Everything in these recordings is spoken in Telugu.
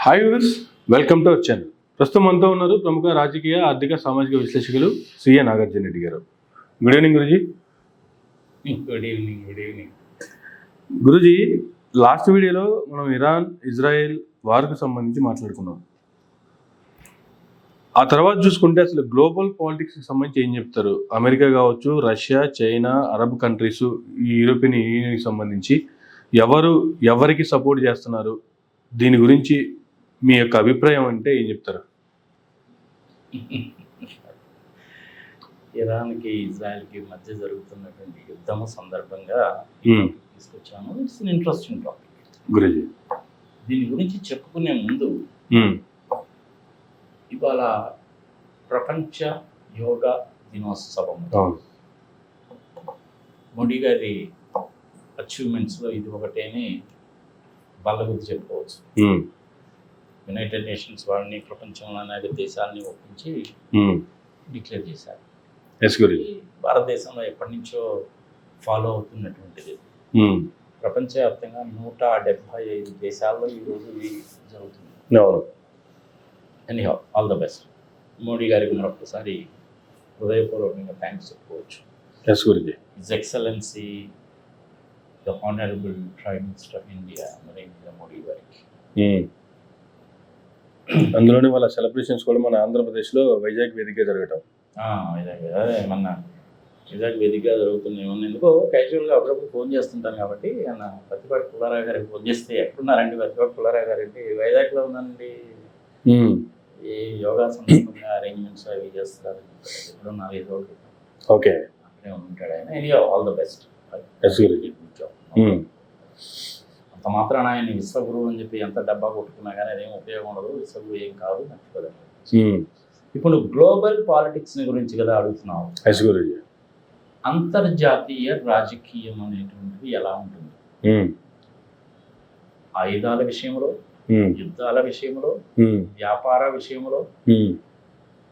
Hi viewers, welcome to our channel. ప్రస్తుతం మనతో ఉన్నారు ప్రముఖ రాజకీయ, ఆర్థిక, సామాజిక విశ్లేషకులు సిఏ నాగార్జున రెడ్డి గారు. Good evening Guruji. Good evening. Guruji, last వీడియోలో మనం ఇరాన్ ఇజ్రాయెల్ వార్కు సంబంధించి మాట్లాడుకున్నాం. ఆ తర్వాత చూసుకుంటే అసలు గ్లోబల్ పాలిటిక్స్కి సంబంధించి ఏం చెప్తారు? అమెరికా కావచ్చు, రష్యా, చైనా, అరబ్ కంట్రీస్, ఈ యూరోపియన్ యూనియన్కి సంబంధించి ఎవరికి సపోర్ట్ చేస్తున్నారు? దీని గురించి మీ యొక్క అభిప్రాయం అంటే ఏం చెప్తారు? ఇరాన్కి ఇజ్రాయెల్కి మధ్య జరుగుతున్నటువంటి యుద్ధం సందర్భంగా తీసుకొచ్చాను. It's an interesting topic Guruji. దీని గురించి చెప్పుకునే ముందు ఇవాళ ప్రపంచ యోగా దినోత్సవం. మోడీ గారి అచీవ్మెంట్స్లో ఇది ఒకటేని బల్లగుద్ది చెప్పుకోవచ్చు. యునైటెడ్ నేషన్స్ వాళ్ళని, ప్రపంచంలో అనేక దేశాలని ఒప్పించి డిక్లేర్ చేశారు. భారతదేశంలో ఎప్పటి నుంచో ఫాలో అవుతున్నటువంటిది. ప్రపంచవ్యాప్తంగా 175 దేశాల్లో ఈరోజు ఇది జరుగుతుంది. Anyhow, all the best. Modi గారికి మరొకసారి హృదయపూర్వకంగా థ్యాంక్స్ చెప్పుకోవచ్చు. His excellency the honourable prime minister of India Narendra Modi గారికి. అందులోనే వాళ్ళ సెలబ్రేషన్స్ కూడా మన ఆంధ్రప్రదేశ్లో వైజాగ్ వేదికగా జరగటం. అదే మన వైజాగ్ వేదికగా జరుగుతుంది. ఎందుకో క్యాజువల్గా అప్పుడప్పుడు ఫోన్ చేస్తుంటాను కాబట్టి అన్న పత్తిపాటి పుల్లారావు గారికి ఫోన్ చేస్తే ఎక్కడున్నారండి పత్తిపాటి పుల్లారావు గారంటే వైజాగ్లో ఉన్నానండి, ఈ యోగా సందర్భంగా అరేంజ్మెంట్స్ అవి చేస్తారు. ఎప్పుడు 4-5 రోజులు ఓకే అక్కడే ఉంటాడు ఆయన. Anyhow, all the best. అంత మాత్రాన ఆయన విశ్వగురువు అని చెప్పి ఎంత డబ్బా కొట్టుకున్నా కానీ అదేం ఉపయోగం ఉండదు. విశ్వగురువు ఏం కాదు, మర్చిపోలేదు. ఇప్పుడు గ్లోబల్ పాలిటిక్స్ గురించి కదా అడుగుతున్నావు. అంతర్జాతీయ రాజకీయం అనేటువంటిది ఎలా ఉంటుంది? ఆయుధాల విషయంలో, యుద్ధాల విషయంలో, వ్యాపార విషయంలో,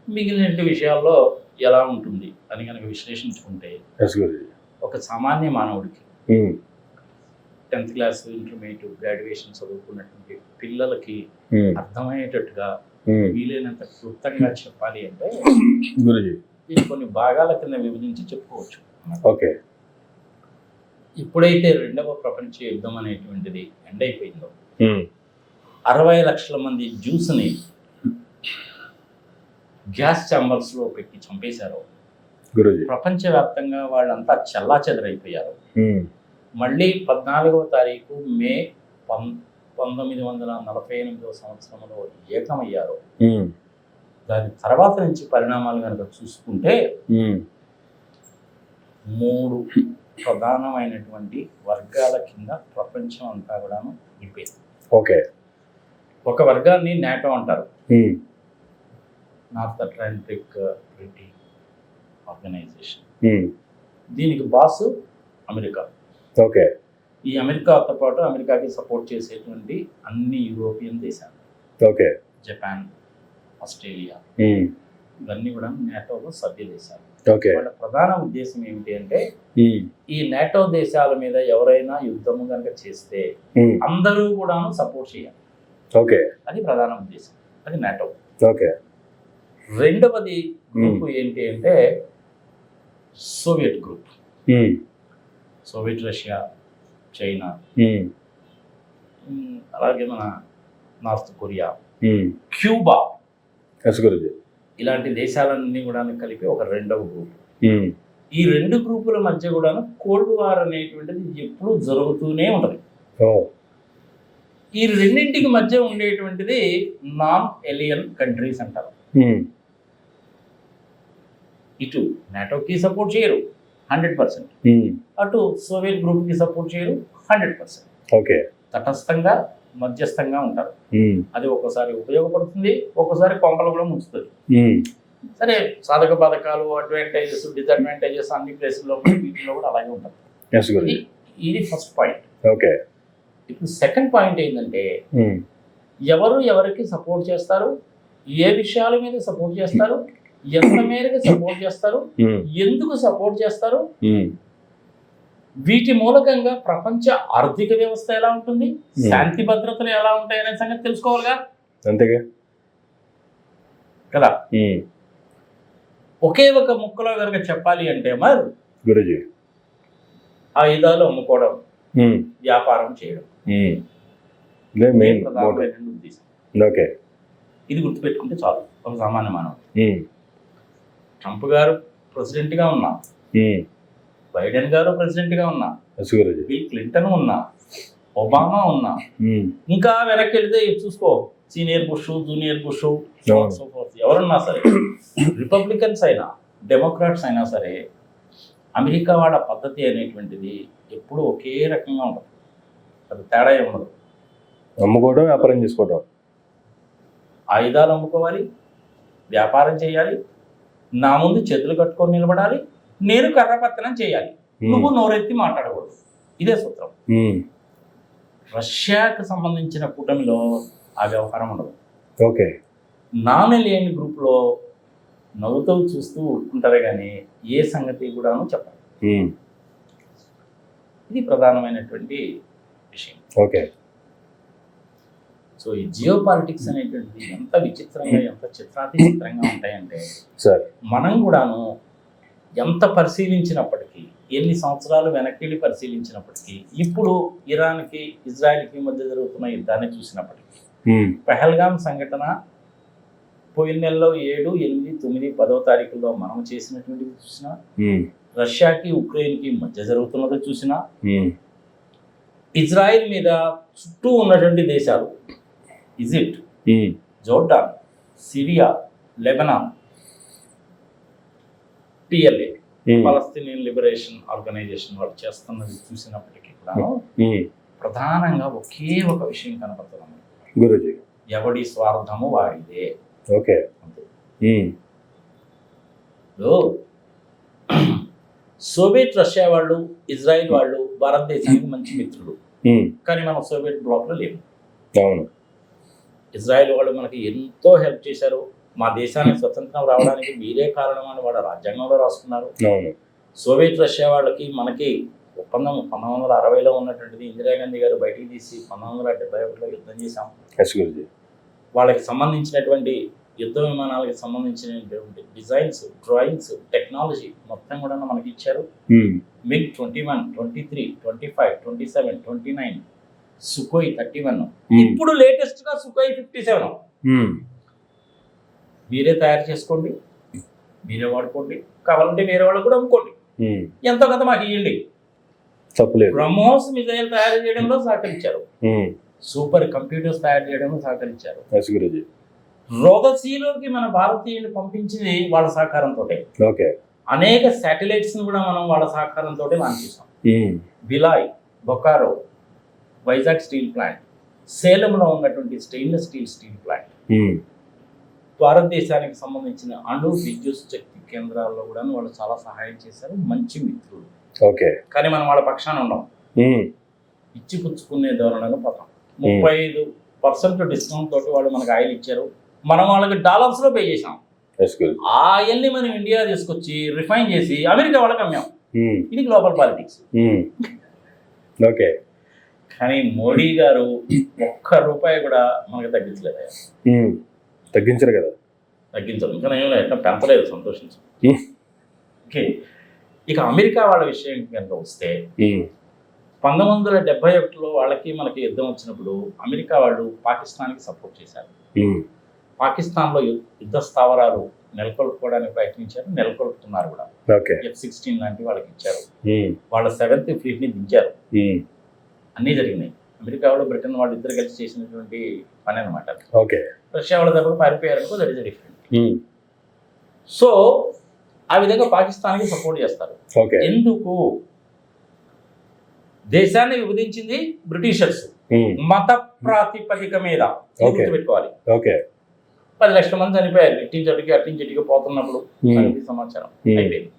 మిగిలిన విషయాల్లో ఎలా ఉంటుంది అని కనుక విశ్లేషించుకుంటే ఒక సామాన్య మానవుడికి 10th క్లాస్, ఇంటర్మీడియట్, గ్రాడ్యుయేషన్ చదువుకున్నటువంటి పిల్లలకి అర్థమయ్యేటట్టుగా వీలైనంత క్లుప్తంగా చెప్పాలి అంటే ఇది కొన్ని భాగాల కింద విభజించి చెప్పుకోవచ్చు. ఓకే. ఇప్పుడైతే 2వ ప్రపంచ యుద్ధం అనేటువంటిది ఎండ్ అయిపోయిందో, 60 లక్షల మంది జ్యూస్ని గ్యాస్ ఛాంబర్స్లో పెట్టి చంపేశారు. ప్రపంచవ్యాప్తంగా వాళ్ళంతా చెల్లాచెదరైపోయారు. మళ్ళీ 14వ తారీఖు మే 1948 సంవత్సరంలో ఏకమయ్యారు. దాని తర్వాత నుంచి పరిణామాలు కనుక చూసుకుంటే 3 ప్రధానమైనటువంటి వర్గాల కింద ప్రపంచం అంతా కూడాను విడిపోయింది. ఓకే. ఒక వర్గాన్ని నాటో అంటారు, నార్త్ అట్లాంటిక్ ట్రీటీ ఆర్గనైజేషన్. దీనికి బాస్ అమెరికా. ఓకే. ఈ అమెరికాతో పాటు అమెరికాకి సపోర్ట్ చేసేటువంటి అన్ని యూరోపియన్ దేశాలు, ఓకే, జపాన్, ఆస్ట్రేలియా, ఇవన్నీ కూడా నాటోలో సభ్య దేశాలు. వాళ్ళ ప్రధాన ఉద్దేశం ఏమిటి అంటే ఈ నాటో దేశాల మీద ఎవరైనా యుద్ధము కనుక చేస్తే అందరూ కూడా సపోర్ట్ చేయాలి. ఓకే, అది ప్రధాన ఉద్దేశం. అది నాటో. ఓకే. రెండవది గ్రూప్ ఏంటి అంటే Soviet group. Soviet Russia, China, అలాగే మన నార్త్ కొరియా, క్యూబా, ఇలాంటి దేశాలన్నీ కూడా కలిపి ఒక 2వ గ్రూప్. ఈ 2 గ్రూపుల మధ్య కూడా కోల్డ్ వార్ అనేటువంటిది ఎప్పుడూ జరుగుతూనే ఉంటుంది. ఈ రెండింటికి మధ్య ఉండేటువంటిది నాన్ ఎలియన్ కంట్రీస్ అంటారు. ఇటు నాటోకి సపోర్ట్ చేయరు 100%, అటు సోవియట్ గ్రూప్కి సపోర్ట్ చేయరు 100%. ఓకే. తటస్థంగా, మధ్యస్థంగా ఉంటారు. అది ఒక్కోసారి ఉపయోగపడుతుంది, ఒక్కోసారి కొంపలు కూడా ముంచుతుంది. సరే, సాధక బాధకాలు, అడ్వాంటేజెస్, డిసడ్వాంటేజెస్ అన్ని ప్లేసుల్లో వీటిలో కూడా అలాగే ఉంటుంది. ఇది ఫస్ట్ పాయింట్. ఓకే. ఇప్పుడు సెకండ్ పాయింట్ ఏంటంటే ఎవరు ఎవరికి సపోర్ట్ చేస్తారు, ఏ విషయాల మీద సపోర్ట్ చేస్తారు, ఎంత మేరకు సపోర్ట్ చేస్తారు, ఎందుకు సపోర్ట్ చేస్తారు, వీటి మూలకంగా ప్రపంచ ఆర్థిక వ్యవస్థ ఎలా ఉంటుంది, శాంతి భద్రతలు ఎలా ఉంటాయనే సంగతి తెలుసుకోవాలిగా. అంతేగా. కదా. ఒకే ఒక ముక్కలో కనుక చెప్పాలి అంటే మరి గురుజీ ఆయుధాలు అమ్ముకోవడం, వ్యాపారం చేయడం మెయిన్ ప్రధానమైనటువంటి ఉద్దేశం. ఓకే. ఇది గుర్తుపెట్టుకుంటే చాలు ఒక సామాన్య మానవుడు. ట్రంప్ గారు ప్రెసిడెంట్గా ఉన్నా, బైడెన్ గారు ప్రెసిడెంట్గా ఉన్నా, బిల్ క్లింటన్ ఉన్నా, ఒబామా ఉన్నా, ఇంకా వెనక్కి వెళితే చూసుకో సీనియర్ బుష్, జూనియర్ బుష్, ఎవరున్నా సరే, రిపబ్లికన్స్ అయినా డెమోక్రాట్స్ అయినా సరే, అమెరికా వాళ్ళ పద్ధతి అనేటువంటిది ఎప్పుడూ ఒకే రకంగా ఉండదు. అది తేడా ఉండదు. అమ్ముకోవడం, వ్యాపారం చేసుకోవడం. ఆయుధాలు అమ్ముకోవాలి, వ్యాపారం చేయాలి, నా ముందు చేతులు కట్టుకొని నిలబడాలి, నేను కర్రపత్తనం చేయాలి, నువ్వు నోరెత్తి మాట్లాడకూడదు. ఇదే సూత్రం. రష్యాకు సంబంధించిన కూటమిలో ఆ వ్యవహారం ఉండదు. ఓకే. నాన్న లేని గ్రూప్లో నవ్వుతూ చూస్తూ ఊరుకుంటారే కానీ ఏ సంగతి కూడాను చెప్పాలి. ఇది ప్రధానమైనటువంటి విషయం. ఓకే. సో ఈ జియో పాలిటిక్స్ అనేటువంటిది ఎంత విచిత్రంగా, ఎంత చిత్రాతి చిత్రంగా ఉంటాయంటే మనం కూడాను ఎంత పరిశీలించినప్పటికీ, ఎన్ని సంవత్సరాలు వెనక్కి పరిశీలించినప్పటికీ, ఇప్పుడు ఇరాన్కి ఇజ్రాయెల్కి మధ్య జరుగుతున్న యుద్ధాన్ని చూసినప్పటికీ, పెహల్గాం సంఘటన పోయిన నెలలో 7, 8, 9, 10వ తారీఖుల్లో మనం చేసినటువంటిది చూసినా, రష్యాకి ఉక్రెయిన్కి మధ్య జరుగుతున్నది చూసినా, ఇజ్రాయెల్ మీద చుట్టూ ఉన్నటువంటి దేశాలు Egypt, Jordan, Syria, Lebanon, PLA Palestinian Liberation Organisation వాళ్ళు చేస్తున్నది చూసినప్పటికీ కూడా ప్రధానంగా ఒకే ఒక విషయం కనపడుతుంది గురుజీ, ఎవడి స్వార్థము వాడిదే. ఓకే. సోవియట్ రష్యా వాళ్ళు, ఇజ్రాయిల్ వాళ్ళు భారతదేశానికి మంచి మిత్రులు, కానీ మనం సోవియట్ బ్లాక్లో లేము. ఇజ్రాయిల్ వాళ్ళు మనకి ఎంతో హెల్ప్ చేశారు. మా దేశానికి స్వతంత్రం రావడానికి మీరే కారణం అని వాళ్ళ రాజ్యాంగంలో రాసుకున్నారు. సోవియట్ రష్యా వాళ్ళకి మనకి ఒప్పందం 1960లో ఉన్నటువంటిది ఇందిరాగాంధీ గారు బయటికి తీసి 1971లో యుద్ధం చేశాం. వాళ్ళకి సంబంధించినటువంటి యుద్ధ విమానాలకు సంబంధించినటువంటి డిజైన్స్, డ్రాయింగ్స్, టెక్నాలజీ మొత్తం కూడా మనకి ఇచ్చారు. MiG 21, 23, 25, 27, 29, Sukhoi 31, ఇప్పుడు లేటెస్ట్ గా Sukhoi 57. మీరే తయారు చేసుకోండి, మీరే వాడుకోండి, కావాలంటే వేరే వాళ్ళకు కూడా అమ్ముకోండి, ఎంతో కొంత మాకు ఇవ్వండి. బ్రహ్మోస్ మిజైల్ తయారు చేయడంలో సహకరించారు, సూపర్ కంప్యూటర్స్ తయారు చేయడంలో సహకరించారు. రోదసీలోకి మన భారతీయులు పంపించింది వాళ్ళ సహకారంతో. అనేక శాటిలైట్స్ కూడా మనం వాళ్ళ సహకారంతో లాంచ్ చేసాం. బిలాయ్, బొకారో, వైజాగ్ స్టీల్ ప్లాంట్, సేలంలో ఉన్నటువంటి స్టెయిన్లెస్ స్టీల్ ప్లాంట్, భారతదేశానికి సంబంధించిన అణు విద్యుత్ శక్తి కేంద్రాల్లో కూడా వాళ్ళు చాలా సహాయం చేశారు. మంచి మిత్రులు. కానీ మనం వాళ్ళ పక్షాన ఉన్నాం, ఇచ్చి పుచ్చుకునే ధోరణిలో పోతాం. 35% డిస్కౌంట్ తోటి వాళ్ళు మనకు ఆయిల్ ఇచ్చారు, మనం వాళ్ళకి డాలర్స్లో పే చేసాం. ఆ ఆయిల్ని మనం ఇండియా తీసుకొచ్చి రిఫైన్ చేసి అమెరికా వాళ్ళకి అమ్మాం. ఇది గ్లోబల్ పాలిటిక్స్. కానీ మోడీ గారు ₹1 కూడా మనకి తగ్గించలేదు. తగ్గించరు కదా, తగ్గించరు. ఇంకా నేను ఎట్లా పెంచలేదు, సంతోషించు. ఓకే. ఇక అమెరికా వాళ్ళ విషయం కనుక వస్తే 1971లో వాళ్ళకి మనకి యుద్ధం వచ్చినప్పుడు అమెరికా వాళ్ళు పాకిస్తాన్కి సపోర్ట్ చేశారు. పాకిస్తాన్లో యుద్ధ స్థావరాలు నెలకొల్పుకోవడానికి ప్రయత్నించారు, నెలకొల్పుతున్నారు కూడా. F-16 లాంటి వాళ్ళకి ఇచ్చారు, వాళ్ళ 7th ఫ్లీట్ని దించారు. అన్నీ జరిగినాయి. అమెరికా వాళ్ళు, బ్రిటన్ వాళ్ళు ఇద్దరు కలిసి చేసినటువంటి పని అనమాట. రష్యా వాళ్ళ దగ్గర పారిపోయారనుకో, దట్ ఇస్ డిఫరెంట్. సో ఆ విధంగా పాకిస్తాన్కి సపోర్ట్ చేస్తారు. ఎందుకు? దేశాన్ని విభజించింది బ్రిటిషర్స్ మత ప్రాతిపదిక మీద, గుర్తుపెట్టుకోవాలి. 10 లక్షల మంది చనిపోయారు ఇట్టించటికి అట్టించటికి పోతున్నప్పుడు. సమాచారం అయిపోయింది,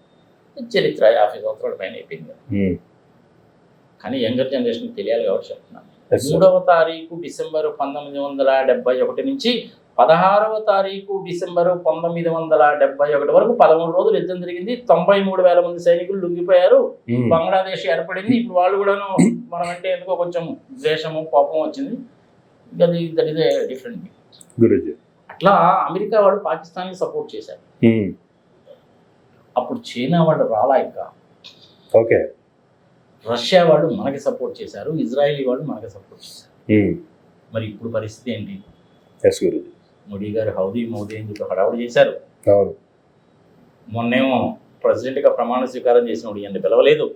చరిత్ర 50 సంవత్సరాల పైన అయిపోయింది. కానీ యంగర్ జనరేషన్ తెలియాలి కాబట్టి చెప్తున్నాను. 3వ తారీఖు డిసెంబర్ 1971 నుంచి 16వ తారీఖు డిసెంబర్ 1971 వరకు 13 రోజులు యుద్ధం జరిగింది. 93,000 మంది సైనికులు లొంగిపోయారు. బంగ్లాదేశ్ ఏర్పడింది. ఇప్పుడు వాళ్ళు కూడాను మనం అంటే ఎందుకో కొంచెం ద్వేషము, కోపం వచ్చింది. That is different. గురుజీ. అట్లా అమెరికా వాడు పాకిస్తాన్కి సపోర్ట్ చేశారు. అప్పుడు చైనా వాడు రాలా ఇంకా. ఓకే. రష్యా వాడు మనకి సపోర్ట్ చేశారు, ఇజ్రాయలీ వాడు మనకి సపోర్ట్ చేశారు. మరి ఇప్పుడు పరిస్థితి ఏంటి? ఎస్ గురుజీ. మోడీ గారు హౌదీ మోదీ అని చెప్పి హడావుడి చేశారు. అవును. మొన్నేమో ప్రెసిడెంట్గా ప్రమాణ స్వీకారం చేసినప్పుడు ఈయన పిలవలేదు.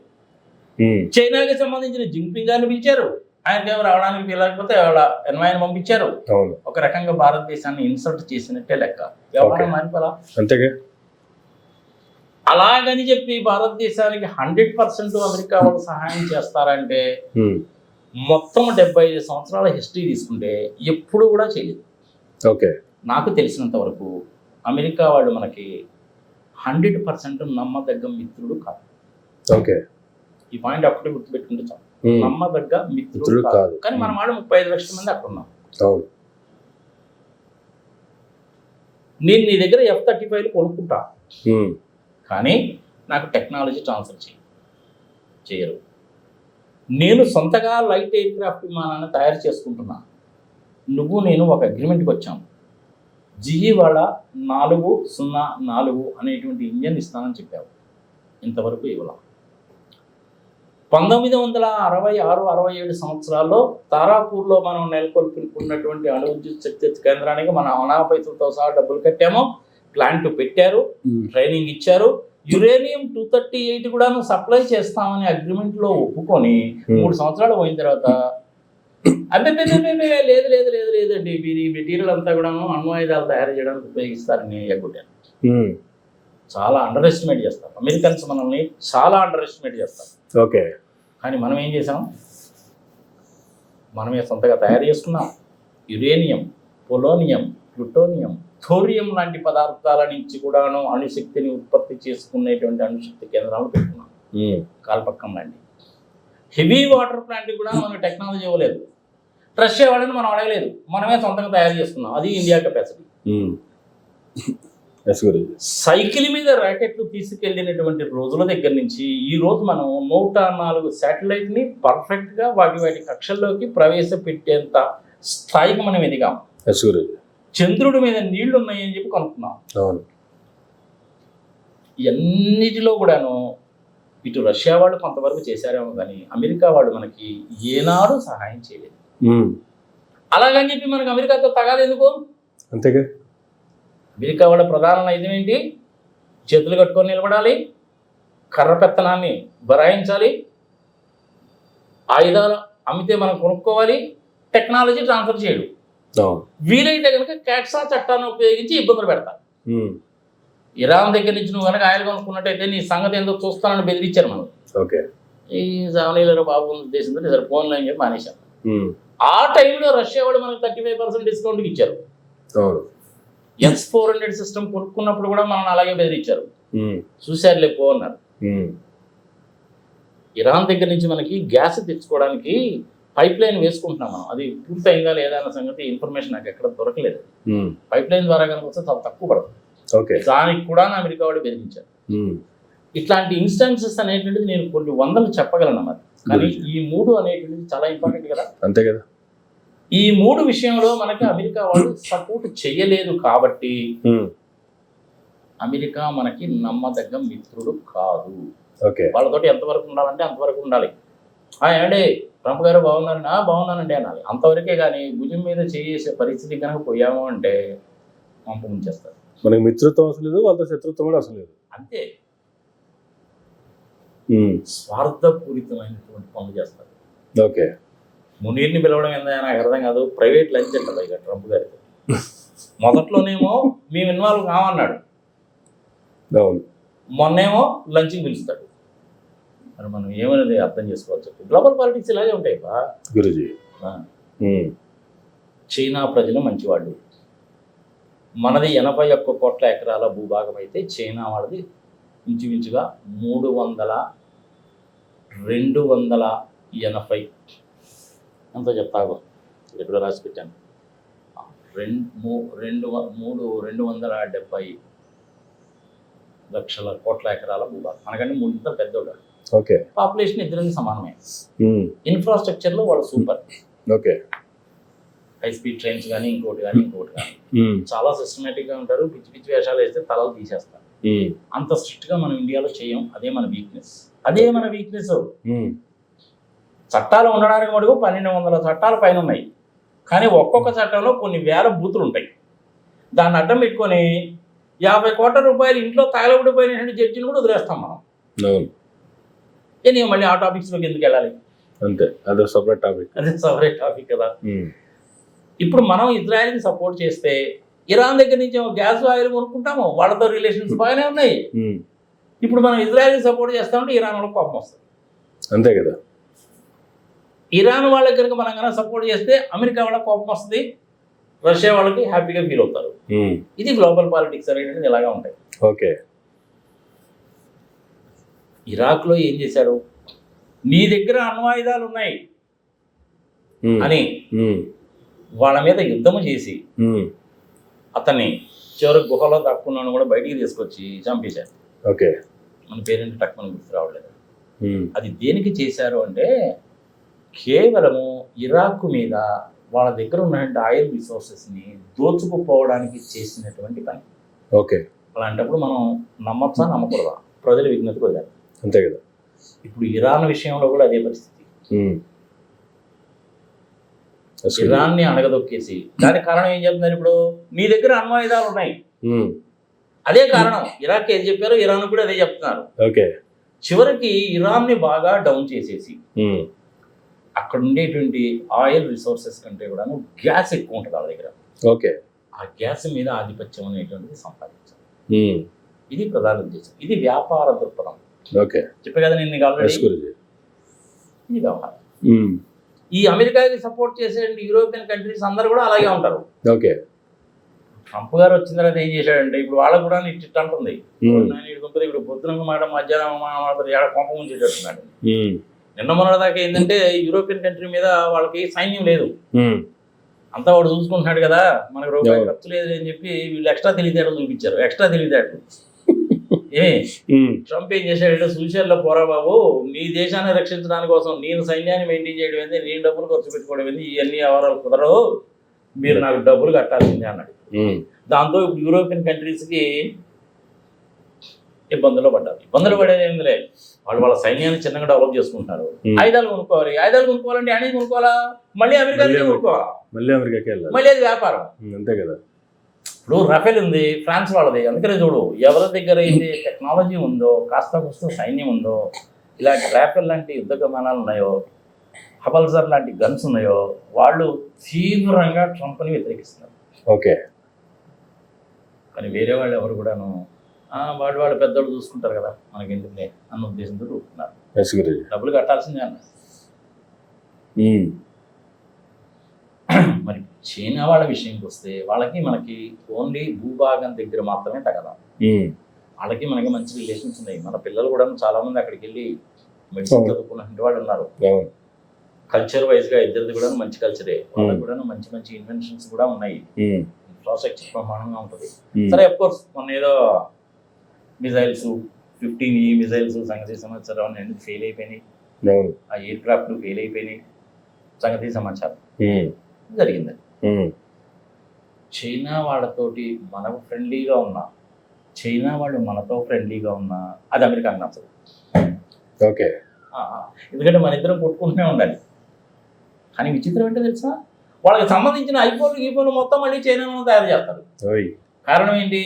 చైనాకి సంబంధించిన జింగ్పింగ్ గారిని పిలిచారు, ఆయనకేమో రావడానికి పిలవకపోతే వాళ్ళ ఎన్వైని పంపించారు. అవును. ఒక రకంగా భారతదేశాన్ని ఇన్సల్ట్ చేసినట్టే లెక్క. వ్యవహారం మారిపోలా. అంతేగా. అలాగని చెప్పి భారతదేశానికి 100% అమెరికా వాళ్ళు సహాయం చేస్తారంటే మొత్తం 75 సంవత్సరాల హిస్టరీ తీసుకుంటే ఎప్పుడు కూడా చేయలేదు. ఓకే. నాకు తెలిసినంత వరకు అమెరికా వాళ్ళు మనకి 100% నమ్మదగ్గ మిత్రుడు కాదు. ఓకే. ఈ పాయింట్ ఒక్కటి గుర్తుపెట్టుకుంటే చాలు. నమ్మదగ్గ మిత్రుడు కాదు. కానీ మనం వాడు 35 లక్షల మంది అక్కడ ఉన్నాం. అవును. నేను నీ దగ్గర F-35 కొనుక్కుంటా, కానీ నాకు టెక్నాలజీ ట్రాన్స్ఫర్ చేయరు. నేను సొంతగా లైట్ ఎయిర్ క్రాఫ్ట్ విమానాన్ని తయారు చేసుకుంటున్నా. నేను ఒక అగ్రిమెంట్కి వచ్చాము. GE వాళ్ళ 404 అనేటువంటి ఇంజన్ ఇస్తానని చెప్పావు, ఇంతవరకు ఇవ్వాల. 1966-67 సంవత్సరాల్లో తారాపూర్లో మనం నెలకొల్పుకున్నటువంటి అణు విద్యుత్ శక్తి కేంద్రానికి మన అనాపైతులతో సహా డబ్బులు కట్టాము, ప్లాంట్ పెట్టారు, ట్రైనింగ్ ఇచ్చారు. యురేనియం 238 కూడా సప్లై చేస్తామని అగ్రిమెంట్లో ఒప్పుకొని 3 సంవత్సరాలు పోయిన తర్వాత లేదు లేదు లేదు లేదండి, మీరు ఈ మెటీరియల్ అంతా కూడా అణ్వాయుధాలు తయారు చేయడానికి ఉపయోగిస్తారని ఎగ్గొట్టాను. చాలా అండర్ ఎస్టిమేట్ చేస్తారు అమెరికన్స్, మనల్ని చాలా అండర్ ఎస్టిమేట్ చేస్తారు. ఓకే. కానీ మనం ఏం చేసాం? మనమే సొంతగా తయారు చేసుకున్నాం. యురేనియం, పొలోనియం, ప్లూటోనియం, థోరియం లాంటి పదార్థాల నుంచి కూడాను అణుశక్తిని ఉత్పత్తి చేసుకునేటువంటి అణుశక్తి కేంద్రాలు పెట్టుకున్నాం. కాల్పక్కం లాంటి హెవీ వాటర్ ప్లాంట్ కూడా మనకు టెక్నాలజీ ఇవ్వలేదు. రష్యా వాళ్ళని మనం అడగలేదు, మనమే సొంతంగా తయారు చేసుకున్నాం. అది ఇండియా కెపాసిటీ. సైకిల్ మీద ర్యాకెట్లు తీసుకెళ్ళినటువంటి రోజుల దగ్గర నుంచి ఈ రోజు మనం 104 శాటిలైట్ని పర్ఫెక్ట్గా వాటి కక్షల్లోకి ప్రవేశపెట్టేంత స్థాయికి మనం ఎదిగాం. చంద్రుడి మీద నీళ్లు ఉన్నాయని చెప్పి కనుక్కున్నాం. ఎన్నిటిలో కూడాను ఇటు రష్యా వాళ్ళు కొంతవరకు చేశారేమో కానీ అమెరికా వాళ్ళు మనకి ఏనాడు సహాయం చేయలేదు. అలాగని చెప్పి మనకు అమెరికాతో తగాదు ఎందుకు? అంతేగా. అమెరికా వాళ్ళ ప్రధాన నైజం ఏంటి? చేతులు కట్టుకొని నిలబడాలి, కర్ర పెత్తనాన్ని బరాయించాలి, ఆయుధాలు అమ్మితే మనం కొనుక్కోవాలి, టెక్నాలజీ ట్రాన్స్ఫర్ చేయడు. వీలైతే కనుక క్యాట్సా చట్టాన్ని ఉపయోగించి ఇబ్బందులు పెడతారు. ఇరాన్ దగ్గర నుంచి నువ్వు కనుక ఆయిల్ కొనుక్కున్నట్టయితే నీ సంగతి ఏందో చూస్తానని బెదిరించారు మనం. ఈ సావనీలో బాబు ఉద్దేశంతో సరే ఫోన్లో అని చెప్పి మానేశాం. ఆ టైంలో రష్యా వాడు మనకు 35% డిస్కౌంట్కి ఇచ్చారు. S-400 సిస్టమ్ కొనుక్కున్నప్పుడు కూడా మనం అలాగే బెదిరించారు. చూశారులే పో అన్నారు. ఇరాన్ దగ్గర నుంచి మనకి గ్యాస్ తెచ్చుకోవడానికి పైప్ లైన్ వేసుకుంటున్నాం మనం. అది పూర్తయిందా లేదా అన్న సంగతి ఇన్ఫర్మేషన్ నాకు ఎక్కడ దొరకలేదు. పైప్ లైన్ ద్వారా కనుక వస్తే చాలా తక్కువ పడుతుంది. దానికి కూడా అమెరికా వాడు బెదిరించారు. ఇట్లాంటి ఇన్స్టాన్సెస్ అనేటువంటిది నేను కొన్ని వందలు చెప్పగలను మరి. కానీ ఈ 3 అనేటువంటిది చాలా ఇంపార్టెంట్ కదా. అంతే కదా. ఈ 3 విషయంలో మనకి అమెరికా వాళ్ళు సపోర్ట్ చేయలేదు కాబట్టి అమెరికా మనకి నమ్మదగ్గ మిత్రుడు కాదు. వాళ్ళతోటి ఎంతవరకు ఉండాలంటే అంతవరకు ఉండాలి. ఏమంటే ట్రంప్ గారు బాగున్నారండి, బాగున్నానండి అనాలి. అంతవరకే కానీ భుజం మీద చేసే పరిస్థితి కనుక పోయాము అంటే పంపు ఉంచేస్తారు. మనకి మిత్రత్వం అసలు లేదు, వాళ్ళతో శత్రుత్వం కూడా అసలు లేదు. అంతే. స్వార్థపూరితమైనటువంటి పనులు చేస్తారు. మునీర్ని పిలవడం ఏందా నాకు అర్థం కాదు. ప్రైవేట్ లంచ్ అంటారు ఇక ట్రంప్ గారికి. మొదట్లోనేమో మేము ఇన్వాల్వ్ కావన్నాడు, మొన్నేమో లంచ్కి పిలుస్తాడు. మరి మనం ఏమనేది అర్థం చేసుకోవచ్చు. గ్లోబల్ పాలిటిక్స్ ఇలాగే ఉంటాయి గురుజీ. చైనా ప్రజలు మంచివాళ్ళు. మనది 81 కోట్ల ఎకరాల భూభాగం అయితే చైనా వాళ్ళది ఇంచుమించుగా 280 ఎంతో చెప్తాగో ఎక్కడ రాసి పెట్టాను. 270 లక్షల కోట్ల ఎకరాల భూభాగం. మనకంటే 3 పెద్దోడు. పాపులేషన్ ఇద్దరిని సమానమే. ఇన్ఫ్రాస్ట్రక్చర్లో వాళ్ళు సూపర్. హై స్పీడ్ ట్రైన్స్ కానీ ఇంకోటి కానీ చాలా సిస్టమేటిక్గా ఉంటారు. పిచ్చి పిచ్చి వేషాలు వేస్తే తలలు తీసేస్తారు. అంత స్ట్రిక్ట్గా మనం ఇండియాలో చేయం. అదే మన వీక్నెస్. చట్టాలు ఉండడానికి మటుకు 1200 చట్టాల పైన ఉన్నాయి. కానీ ఒక్కొక్క చట్టంలో కొన్ని వేల బూతులు ఉంటాయి. దాన్ని అడ్డం పెట్టుకొని 50 కోట్ల రూపాయలు ఇంట్లో తగలబడిపోయినటువంటి జడ్జిని కూడా వదిలేస్తాం మనం. నేను మళ్ళీ ఆ టాపిక్స్లోకి ఎందుకు వెళ్ళాలి? అంతే, అదే సపరేట్ టాపిక్ కదా. ఇప్పుడు మనం ఇజ్రాయెల్కి సపోర్ట్ చేస్తే ఇరాన్ దగ్గర నుంచి గ్యాస్ ఆయిల్ కొనుక్కుంటాము. వాళ్ళతో రిలేషన్స్ బాగానే ఉన్నాయి. ఇప్పుడు మనం ఇజ్రాయెల్కి సపోర్ట్ చేస్తామంటే ఇరాన్ వాళ్ళకి కోపం వస్తుంది. అంతే కదా. ఇరాన్ వాళ్ళ కనుక మనం కనుక సపోర్ట్ చేస్తే అమెరికా వాళ్ళకి కోపం వస్తుంది. రష్యా వాళ్ళకి హ్యాపీగా ఫీల్ అవుతారు. ఇది గ్లోబల్ పాలిటిక్స్ అనేటువంటిది ఇలాగా ఉంటాయి. ఓకే. ఇరాక్లో ఏం చేశారు? నీ దగ్గర అణ్వాయుధాలు ఉన్నాయి అని వాళ్ళ మీద యుద్ధము చేసి అతన్ని చివరి గుహలో దాక్కున్నాను కూడా బయటికి తీసుకొచ్చి చంపేశారు. ఓకే. మన పేరెంట్ టక్కున గుర్తు రావట్లేదు. అది దేనికి చేశారు అంటే కేవలము ఇరాక్ మీద వాళ్ళ దగ్గర ఉన్నటువంటి ఆయిల్ రిసోర్సెస్ని దోచుకుపోవడానికి చేసినటువంటి పని. ఓకే. అలాంటప్పుడు మనం నమ్మచ్చా నమ్మకూడదా? ప్రజల విజ్ఞతకు వదిలేదు. అంతే కదా. ఇప్పుడు ఇరాన్ విషయంలో కూడా అదే పరిస్థితి. ఇరాన్ని అణగదొక్కేసి దానికి కారణం ఏం చెప్తున్నారు? ఇప్పుడు నీ దగ్గర అణ్వాయుధాలు ఉన్నాయి, అదే కారణం. ఇరాక్ ఏం చెప్పారో ఇరాన్ కూడా అదే చెప్తున్నారు. ఓకే. చివరికి ఇరాన్ని బాగా డౌన్ చేసేసి అక్కడ ఉండేటువంటి ఆయిల్ రిసోర్సెస్ కంటే కూడా గ్యాస్ ఎక్కువ ఉంటుంది వాళ్ళ దగ్గర. ఓకే. ఆ గ్యాస్ మీద ఆధిపత్యం అనేటువంటిది సంపాదించాలి. ఇది ప్రధాన ఉద్దేశం. ఇది వ్యాపార దృక్పథం. ఓకే. చెప్పే కదా నేను ఆల్రెడీ. ఇది వ్యవహారం. ఈ అమెరికాకి సపోర్ట్ చేసే యూరోపియన్ కంట్రీస్ అందరూ కూడా అలాగే ఉంటారు. ఓకే. ట్రంప్ గారు వచ్చిన తర్వాత ఏం చేశాడంటే ఇప్పుడు వాళ్ళకు కూడా ఇట్ అంటుంది. ఇప్పుడు పొద్దున మాట మధ్యాహ్నం మాట్లాడుతారు, ఏడ కొంప ముంచేటట్టున్నాడు. నిన్న మొన్న దాకా ఏంటంటే యూరోపియన్ కంట్రీ మీద వాళ్ళకి సైన్యం లేదు, అంతా వాడు చూసుకుంటున్నాడు కదా, మనకు రూపాయి ఖర్చు లేదు అని చెప్పి వీళ్ళు ఎక్స్ట్రా తెలివితేటలు చూపించారు. ఎక్స్ట్రా తెలివితేటలు ట్రంప్ ఏం చేశాడంటే సూచనలో పోరా బాబు, నీ దేశాన్ని రక్షించడానికి కోసం నేను సైన్యాన్ని మెయింటైన్ చేయడం ఏంది, నేను డబ్బులు ఖర్చు పెట్టుకోవడం ఏంది, ఇవన్నీ వ్యవహారాలు కుదరవు, మీరు నాకు డబ్బులు కట్టాల్సిందే అన్నాడు. దాంతో ఇప్పుడు యూరోపియన్ కంట్రీస్కి ఇబ్బందులు పడేది ఏమి లేదు. వాళ్ళు వాళ్ళ సైన్యాన్ని చిన్నగా డెవలప్ చేసుకుంటున్నారు. ఆయుధాలు కొనుక్కోవాలంటే అనేది కొనుక్కోవాలా, మళ్ళీ అమెరికా కొనుక్కోవాలా, మళ్ళీ అది వ్యాపారం. అంతే కదా. ఇప్పుడు రఫేల్ ఉంది, ఫ్రాన్స్ వాళ్ళది. అందుకనే చూడు, ఎవరి దగ్గర అయితే టెక్నాలజీ ఉందో, కాస్త వస్తు సైన్యం ఉందో, ఇలాంటి రాఫెల్ లాంటి యుద్ధ విమానాలు ఉన్నాయో, హబల్జర్ లాంటి గన్స్ ఉన్నాయో, వాళ్ళు తీవ్రంగా ట్రంప్ని వ్యతిరేకిస్తున్నారు. ఓకే. కానీ వేరే వాళ్ళు ఎవరు కూడాను వాళ్ళు పెద్దోళ్ళు చూసుకుంటారు కదా, మనకి ఎందుకులే అన్న ఉద్దేశంతో చూస్తున్నారు. డబ్బులు కట్టాల్సిందే అన్నారు. మరి చైనా వాళ్ళ విషయంకి వస్తే వాళ్ళకి మనకి ఓన్లీ భూభాగం దగ్గర మాత్రమే తగదాం. వాళ్ళకి మనకి మంచి రిలేషన్స్ ఉన్నాయి. మన పిల్లలు కూడా చాలా మంది అక్కడికి వెళ్ళి మెడిసిన్ చదువుకున్నటువంటి వాళ్ళు ఉన్నారు. కల్చర్ వైజ్గా ఇద్దరిది కూడా మంచి కల్చరే. వాళ్ళకి కూడా మంచి మంచి ఇన్వెన్షన్స్ కూడా ఉన్నాయి. ఇన్ఫ్రాస్ట్రక్చర్ ప్రమాణంగా ఉంటుంది. సరే, అఫ్ కోర్స్ మొన్న ఏదో మిజైల్స్ 15 మిజైల్స్ సంగతి సమాచారం అన్ని ఫెయిల్ అయిపోయినాయి. ఆ ఎయిర్ క్రాఫ్ట్ ఫెయిల్ అయిపోయినాయి సంగతి సమాచారం జరిగింది. చైనా వాళ్ళతోటి మనం ఫ్రెండ్లీగా ఉన్నా, చైనా వాళ్ళు మనతో ఫ్రెండ్లీగా ఉన్నా అది అమెరికాకి నచ్చదు. ఓకే. ఎందుకంటే మన ఇద్దరం కొట్టుకుంటూనే ఉండాలి. కానీ విచిత్రం ఏంటో తెలుసా, వాళ్ళకి సంబంధించిన ఐఫోన్లు మొత్తం మళ్ళీ చైనాలో తయారు చేస్తారు. కారణం ఏంటి?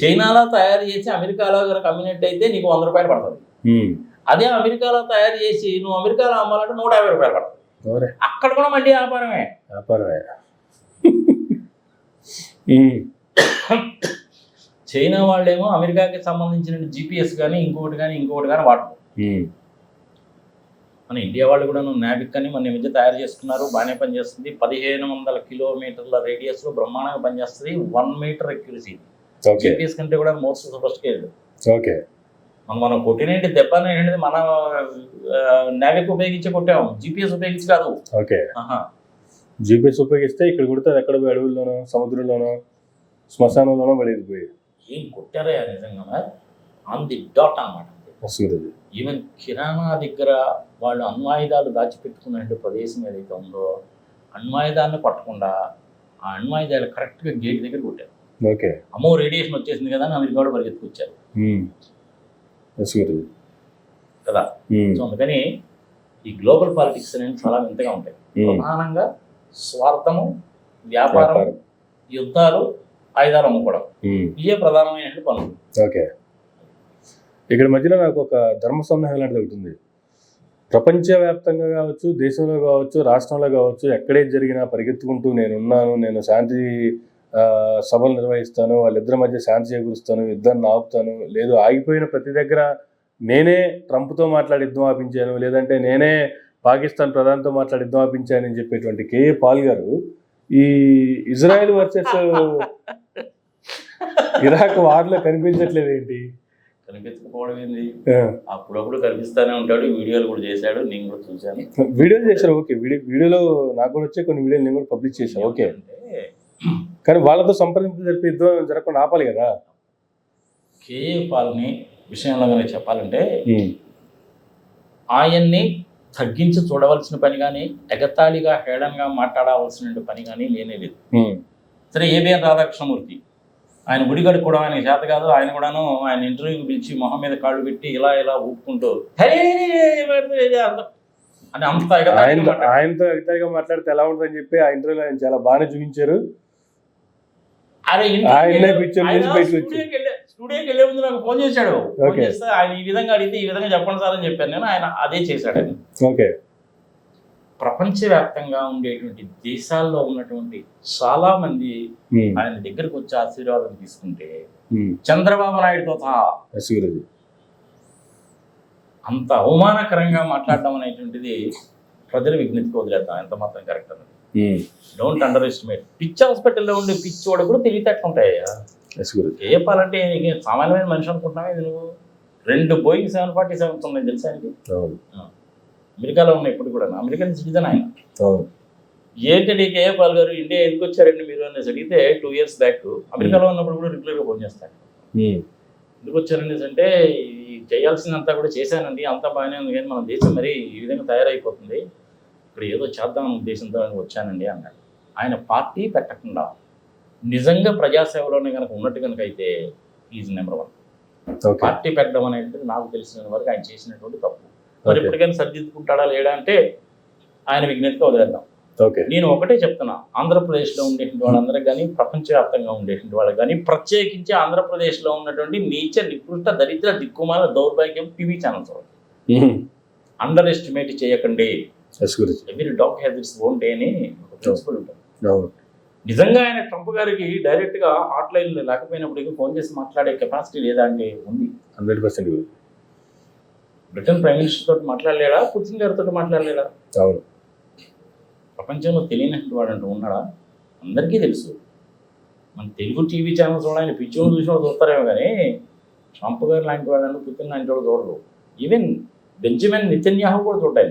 చైనాలో తయారు చేసి అమెరికాలో కనుక అమ్మినట్టు అయితే నీకు 100 రూపాయలు పడుతుంది. అదే అమెరికాలో తయారు చేసి నువ్వు అమెరికాలో అమ్మాలంటే 150 రూపాయలు పడుతుంది. అక్కడ కూడా మళ్ళీ వ్యాపారమే. చైనా వాళ్ళేమో అమెరికాకి సంబంధించిన GPS కానీ ఇంకొకటి కానీ వాడతారు. మన ఇండియా వాళ్ళు కూడా నావిక్ అని మన మధ్య తయారు చేసుకున్నారు, బాగానే పనిచేస్తుంది. 1500 కిలోమీటర్ల రేడియస్లో బ్రహ్మాండంగా పనిచేస్తుంది. 1 మీటర్ అక్యురసీ. GPS కంటే కూడా మోస్ట్ సోఫిస్టికేటెడ్. ఓకే. మనం కొట్టినేంటి దెబ్బ అనేది మన నావిక్ ఉపయోగించి కొట్టాము, GPS ఉపయోగించి కాదు. ఓకే. GPS ఉపయోగిస్తే ఇక్కడ కొడితే ఎక్కడ అడవుల్లోనో, సముద్రంలోనో, శ్మశానంలోనో పడేది. ఏం కొట్టారా నిజంగా, ఆన్ ది డాట్ అన్నమాట. ఈవెన్ కిరాణా దగ్గర వాళ్ళు అణ్వాయుధాలు దాచిపెట్టుకున్న ప్రదేశం ఏదైతే ఉందో అణ్వాయుధాన్ని కొట్టకుండా ఆ అణ్వాయుధాలు కరెక్ట్గా గేట్ దగ్గర కొట్టారు. ఓకే. అమ్మో రేడియేషన్ వచ్చేసింది కదా అని అమెరికా కూడా పరిగెత్తుకొచ్చారు కదా. సో అందుకని ఈ గ్లోబల్ పాలిటిక్స్ అనేవి చాలా వింతగా ఉంటాయి. ప్రధానంగా స్వార్థము, వ్యాపారం, యుద్ధాలు, ఆయుధాలు అమ్ముకోవడం, ఇవే ప్రధానమైన పనులు. ఓకే. ఇక్కడ మధ్యలో నాకు ఒక ధర్మ సందేహం లాంటిది ఒకటి ఉంది. ప్రపంచవ్యాప్తంగా కావచ్చు, దేశంలో కావచ్చు, రాష్ట్రంలో కావచ్చు, ఎక్కడే జరిగినా పరిగెత్తుకుంటూ నేనున్నాను, నేను శాంతి సభలు నిర్వహిస్తాను, వాళ్ళిద్దరి మధ్య శాంతి చేకూరుస్తాను, యుద్ధాన్ని ఆపుతాను, లేదు ఆగిపోయిన ప్రతి దగ్గర నేనే ట్రంప్తో మాట్లాడి యుద్ధం ఆపించాను, లేదంటే నేనే పాకిస్తాన్ ప్రధానితో మాట్లాడి యుద్ధం ఆపించాను అని చెప్పేటువంటి కేఏ పాల్ గారు ఈ ఇజ్రాయెల్ వర్సెస్ ఇరాక్ వార్లో కనిపించట్లేదు ఏంటి? కనిపించకపోవడం ఏంది, అప్పుడప్పుడు కనిపిస్తానే ఉంటాడు. వీడియోలు కూడా చేశాడు, నేను కూడా చూశాను. వీడియోలు చేశారు, ఓకే. వీడియోలో నాకు కూడా వచ్చే కొన్ని వీడియోలు నేను కూడా పబ్లిష్ చేశాను, ఓకే. కానీ వాళ్ళతో సంప్రదింపులు జరిపి యుద్ధం జరగకుండా ఆపాలి కదా. కేఏ పాల్ని విషయంలో కనుక చెప్పాలంటే ఆయన్ని తగ్గించి చూడవలసిన పని కానీ, ఎగతాళిగా హేళనగా మాట్లాడవలసిన పని కానీ లేనే లేదు. సరే, ఏబిఎన్ రాధాకృష్ణమూర్తి ఆయన గుడి కడుక్కోవడం ఆయన చేత కాదు, ఆయన కూడాను ఆయన ఇంటర్వ్యూకి పిలిచి మొహం మీద కాళ్ళు పెట్టి ఇలా ఇలా ఊపుకుంటూ అని అంత ఆయనతో ఎగతాళిగా మాట్లాడితే ఎలా ఉంటుందని చెప్పి ఆ ఇంటర్వ్యూలో ఆయన చాలా బాగానే చూపించారు. స్టూడియోకి వెళ్ళే ముందు నాకు ఫోన్ చేశాడు. ఫోన్ చేస్తే ఆయన ఈ విధంగా అడిగితే ఈ విధంగా చెప్పండి సార్ అని చెప్పాను నేను. ఆయన అదే చేశాడని. ఓకే. ప్రపంచవ్యాప్తంగా ఉండేటువంటి దేశాల్లో ఉన్నటువంటి చాలా మంది ఆయన దగ్గరకు వచ్చి ఆశీర్వాదం తీసుకుంటే చంద్రబాబు నాయుడుతో అంత అవమానకరంగా మాట్లాడడం అనేటువంటిది ప్రజల విజ్ఞతకు వదిలేద్దాం. ఎంత మాత్రం కరెక్ట్ అన్నది. Don't under estimate. పిచ్చి హాస్పిటల్లో ఉండే పిచ్చి వాడు కూడా తెలివితేటలు ఉంటాయా? చెప్పాలంటే సామాన్యమైన మనిషి అనుకుంటున్నావా? ఇది నువ్వు 2 బోయింగ్ 747 ఉన్నాయి తెలుసా ఆయనకి. అమెరికాలో ఉన్నాయి ఇప్పుడు కూడా. అమెరికన్ సిటిజన్ ఆయన. ఏంటంటే కేఏ పాల్ గారు ఇండియా ఎందుకు వచ్చారండి మీరు అనేసి అడిగితే 2 years బ్యాక్ అమెరికాలో ఉన్నప్పుడు కూడా రెగ్యులర్గా ఫోన్ చేస్తాను. ఎందుకు వచ్చారనేసి అంటే చేయాల్సిందంతా కూడా చేశానండి, అంతా బాగానే ఉంది, కానీ మన దేశం మరి ఈ విధంగా తయారైపోతుంది, ఇక్కడ ఏదో చేద్దాం ఉద్దేశంతో వచ్చానండి అన్నాడు. ఆయన పార్టీ పెట్టకుండా నిజంగా ప్రజాసేవలోనే కనుక ఉన్నట్టు కనుక అయితే ఈజ్ నెంబర్ 1. పార్టీ పెట్టడం అనేది నాకు తెలిసిన వరకు ఆయన చేసినటువంటి తప్పు. మరి ఎప్పటికైనా సరిదిద్దుకుంటాడా లేడా అంటే ఆయన విజ్ఞతగా వదిలేద్దాం. నేను ఒకటే చెప్తున్నా, ఆంధ్రప్రదేశ్లో ఉండేటువంటి వాళ్ళందరికీ కానీ, ప్రపంచవ్యాప్తంగా ఉండేటువంటి వాళ్ళకి కానీ, ప్రత్యేకించి ఆంధ్రప్రదేశ్లో ఉన్నటువంటి నీచ నికృష్ట దరిద్ర దిక్కుమాల దౌర్భాగ్యం టీవీ ఛానల్స్ అండర్ ఎస్టిమేట్ చేయకండి. Every dog has its own day అని ఒక ప్రిన్సిపల్ ఉంటుంది. నిజంగా ఆయన ట్రంప్ గారికి డైరెక్ట్గా హాట్ లైన్ లేకపోయినప్పుడు ఫోన్ చేసి మాట్లాడే కెపాసిటీ లేదా అంటే ఉంది. 100%. బ్రిటన్ ప్రైమ్ మినిస్టర్ తోటి మాట్లాడలేడా, పుతిన్ గారితో మాట్లాడలేడా? అవును. ప్రపంచంలో తెలియనటువంటి వాడు అంటూ ఉన్నాడా? అందరికీ తెలుసు. మన తెలుగు టీవీ ఛానల్స్ కూడా ఆయన పిచ్చోని చూసిన వాళ్ళు చూస్తారేమో కానీ ట్రంప్ గారు లాంటి వాడు, పుతిన్ లాంటి వాడు చూడరు. ఈవెన్ బెంజమిన్ నెతన్యాహు కూడా చూడ్డాయి.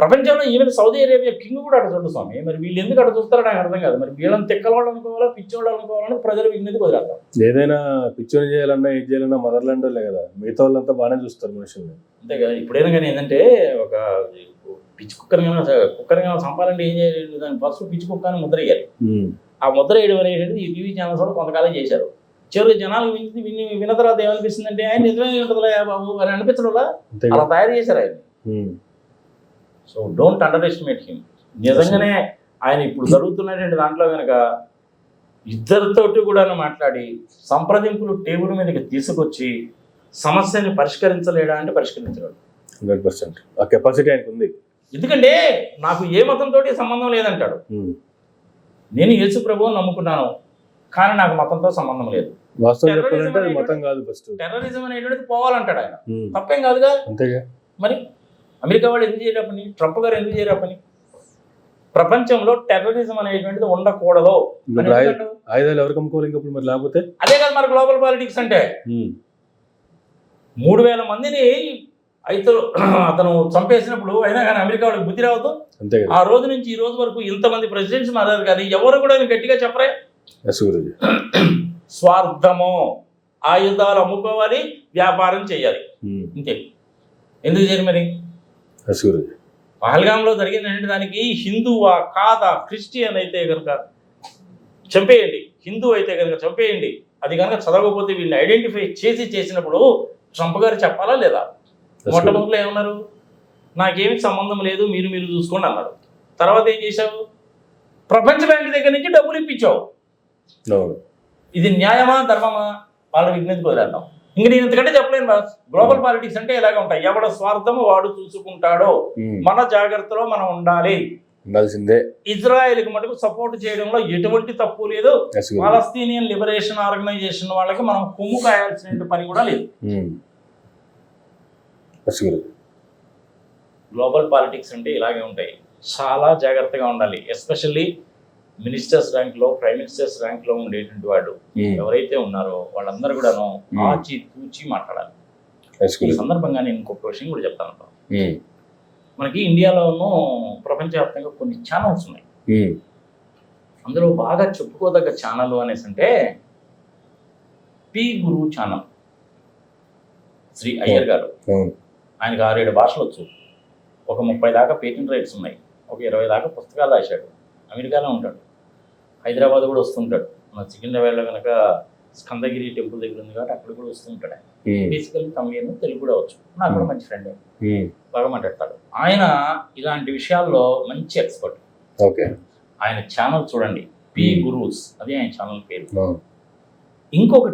ప్రపంచంలో ఈవెన్ సౌదీ అరేబియా కింగ్ కూడా అక్కడ చూడు స్వామి. మరి వీళ్ళు ఎందుకు అక్కడ చూస్తారో నాకు అర్థం కాదు. మరి వీళ్ళని తెక్కలవాళ్ళు అనుకోవాలా, పిచ్చోళ్ళు అనుకోవాలని ప్రజలు విన్నది కుదరదు. ఏదైనా పిచ్చోని చేయాలన్నా ఏది చేయాలన్నా మదర్లాండ్ వాళ్ళే కదా, మిగతా వాళ్ళంతా బాగానే చూస్తారు మనుషుల్ని. అంతే కదా. ఇప్పుడైనా కానీ ఏంటంటే ఒక పిచ్చి కుక్కరిగా చంపాలంటే ఏం చేయాలి, దాని ఫస్ట్ పిచ్చి కుక్క అని ముద్ర వేయాలి. ఆ ముద్ర వేయడం అనేది ఈ టీవీ ఛానల్స్ కూడా కొంతకాలం చేశారు. చివరికి జనాలకు విన్న తర్వాత ఏమనిపిస్తుందంటే ఆయన నిజమే ఉంటుందిలే బాబు అని అనిపించడంలా అలా తయారు చేశారు ఆయన. So don't under estimate him. నిజంగానే ఆయన ఇప్పుడు జరుగుతున్నటువంటి దాంట్లో కనుక ఇద్దరితోటి కూడా మాట్లాడి సంప్రదింపులు టేబుల్ మీదకి తీసుకొచ్చి సమస్యని పరిష్కరించలేడా అంటే పరిష్కరించలేడు. 100% ఆ కెపాసిటీ ఆయనకు ఉంది. ఎందుకంటే నాకు ఏ మతంతో సంబంధం లేదంటాడు. నేను యేసు ప్రభువుని నమ్ముకున్నాను కానీ నాకు మతంతో సంబంధం లేదు. టెర్రరిజం అనేటువంటిది పోవాలంటాడు ఆయన. తప్పేం కాదుగా. అంతేగా. మరి అమెరికా వాళ్ళు ఎందుకు చేయరా పని, ట్రంప్ గారు ఎందుకు చేయరా పని? ప్రపంచంలో టెర్రరిజం అనేటువంటిది ఉండకూడదు. ఆయుధాలు ఎవరికి అమ్ముకోవాలి మరి లేకపోతే? అదే కదా మరి గ్లోబల్ పాలిటిక్స్ అంటే. 3000 మందిని అయితే అతను చంపేసినప్పుడు అయినా కానీ అమెరికా వాళ్ళకి బుద్ధి రావద్దు. ఆ రోజు నుంచి ఈ రోజు వరకు ఇంతమంది ప్రెసిడెంట్స్ మారారు కానీ ఎవరు కూడా గట్టిగా చెప్పరే. స్వార్థము, ఆయుధాలు అమ్ముకోవాలి, వ్యాపారం చేయాలి, ఇంతే. ఎందుకు చేయరు మరి? పహల్గామ్లో జరిగిందంటే దానికి హిందువా కాదా, క్రిస్టియన్ అయితే కనుక చంపేయండి, హిందూ అయితే కనుక చంపేయండి, అది కనుక చదవకపోతే వీళ్ళని ఐడెంటిఫై చేసినప్పుడు ట్రంప్ గారు చెప్పాలా లేదా? మొట్టమొదటిలో ఏమన్నారు, నాకేమి సంబంధం లేదు, మీరు చూసుకోండి అన్నారు. తర్వాత ఏం చేశావు, ప్రపంచ బ్యాంక్ దగ్గర నుంచి డబ్బులు ఇప్పించావు. ఇది న్యాయమా ధర్మమా? వాళ్ళ విజ్ఞతకు వదిలేద్దాం. ఇంక నేను ఇంతకంటే చెప్పలేను బాస్. గ్లోబల్ పాలిటిక్స్ అంటే ఇలాగ ఉంటాయి, ఎవడ స్వార్థము వాడు చూసుకుంటాడో, మన జాగ్రత్తలో మనం ఉండాలి. ఇజ్రాయెల్కి మటుకు సపోర్ట్ చేయడంలో ఎటువంటి తప్పు లేదు, పాలస్తీనియన్ లిబరేషన్ ఆర్గనైజేషన్ వాళ్ళకి మనం కొమ్ము కాయాల్సిన పని కూడా లేదు. గ్లోబల్ పాలిటిక్స్ అంటే ఇలాగే ఉంటాయి, చాలా జాగ్రత్తగా ఉండాలి. ఎస్పెషల్లీ మినిస్టర్స్ ర్యాంక్లో, ప్రైమ్ మినిస్టర్స్ ర్యాంక్లో ఉండేటువంటి వాడు ఎవరైతే ఉన్నారో వాళ్ళందరూ కూడాను ఆచి తూచి మాట్లాడాలి. ఈ సందర్భంగా నేను ఇంకొక విషయం కూడా చెప్తాను. మనకి ఇండియాలోనూ ప్రపంచవ్యాప్తంగా కొన్ని ఛానల్స్ ఉన్నాయి. అందులో బాగా చెప్పుకోదగ్గ ఛానల్ అనేసి అంటే పి గురు ఛానల్. శ్రీ అయ్యర్ గారు, ఆయనకు 6-7 భాషలు వచ్చు, ఒక 30 దాకా పేటెంట్ రైట్స్ ఉన్నాయి, ఒక 20 దాకా పుస్తకాలు రాశాడు, అమెరికాలో ఉంటాడు, హైదరాబాద్ కూడా వస్తుంటాడు. మన సికింద్రాబాద్లో కనుక స్కందగిరి టెంపుల్ దగ్గర ఉంది కాబట్టి అక్కడ కూడా వస్తుంటాడు. ఆయన బేసికల్లీ తమిళ, తెలుగు కూడా వచ్చు, నాకు కూడా మంచి ఫ్రెండ్, బాగా మాట్లాడతాడు. ఆయన ఇలాంటి విషయాల్లో మంచి ఎక్స్పర్ట్. ఆయన ఛానల్ చూడండి, పి గురూస్, అది ఆయన ఛానల్ పేరు. ఇంకొక